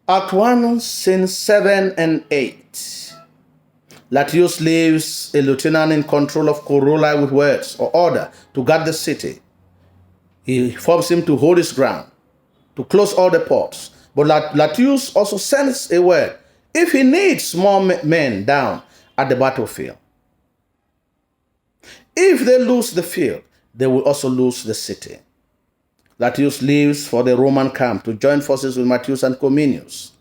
Act 1, scenes 7 and 8. Latius leaves a lieutenant in control of Corioli with words or order to guard the city. He forces him to hold his ground, to close all the ports. But Latius also sends a word if he needs more men down at the battlefield. If they lose the field, they will also lose the city. Latius leaves for the Roman camp to join forces with Matthias and Cominius.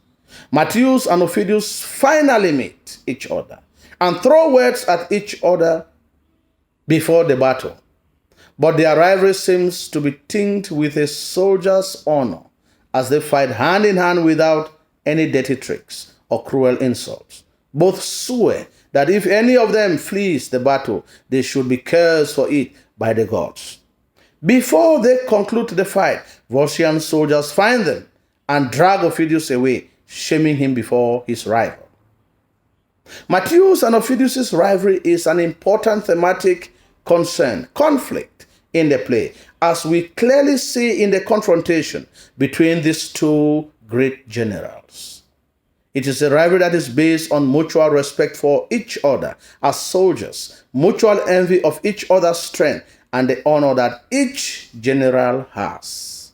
Matthias and Ophidius finally meet each other and throw words at each other before the battle. But their rivalry seems to be tinged with a soldier's honor as they fight hand in hand without any dirty tricks or cruel insults. Both swear that if any of them flees the battle, they should be cursed for it by the gods. Before they conclude the fight, Volscian soldiers find them and drag Ophidius away, shaming him before his rival. Matthias and Ophidius' rivalry is an important thematic conflict in the play, as we clearly see in the confrontation between these two great generals. It is a rivalry that is based on mutual respect for each other as soldiers, mutual envy of each other's strength, and the honor that each general has.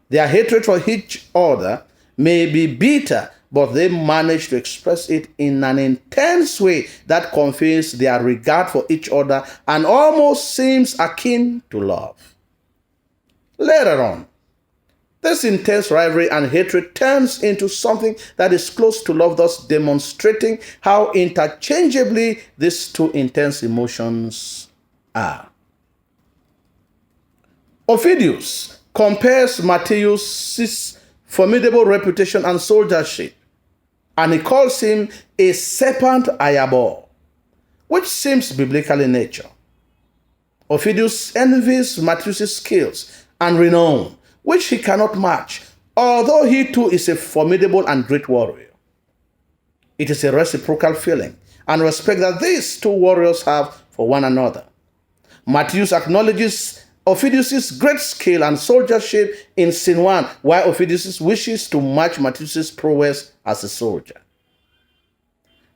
Their hatred for each other may be bitter, but they manage to express it in an intense way that conveys their regard for each other and almost seems akin to love. Later on, this intense rivalry and hatred turns into something that is close to love, thus demonstrating how interchangeably these two intense emotions are. Ophidius compares Matthias' formidable reputation and soldiership, and he calls him a serpent I abhor, which seems biblical in nature. Ophidius envies Matthias' skills and renown, which he cannot match, although he too is a formidable and great warrior. It is a reciprocal feeling and respect that these two warriors have for one another. Matthias acknowledges Ophidius' great skill and soldiership in scene 1, while Ophidius wishes to match Matthias' prowess as a soldier.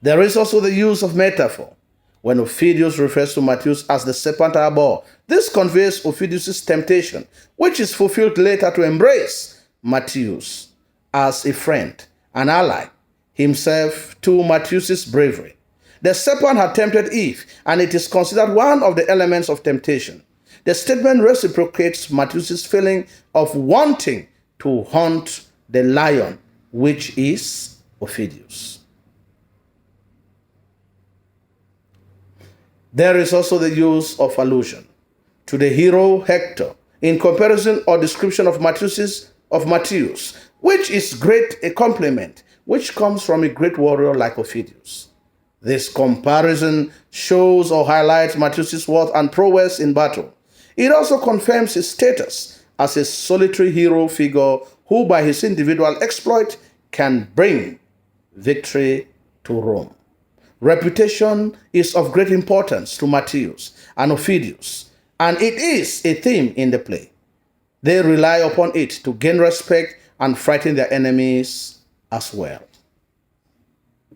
There is also the use of metaphor. When Ophidius refers to Matthias as the serpent I abhor, this conveys Ophidius' temptation, which is fulfilled later to embrace Matthias as a friend, an ally, himself to Matthias' bravery. The serpent had tempted Eve, and it is considered one of the elements of temptation. The statement reciprocates Matthias' feeling of wanting to hunt the lion, which is Ophidius. There is also the use of allusion to the hero Hector in comparison or description of Matthias, which is great a compliment, which comes from a great warrior like Ophidius. This comparison shows or highlights Matthias' worth and prowess in battle. It also confirms his status as a solitary hero figure who by his individual exploit can bring victory to Rome. Reputation is of great importance to Matthias and Ophidius, and it is a theme in the play. They rely upon it to gain respect and frighten their enemies as well.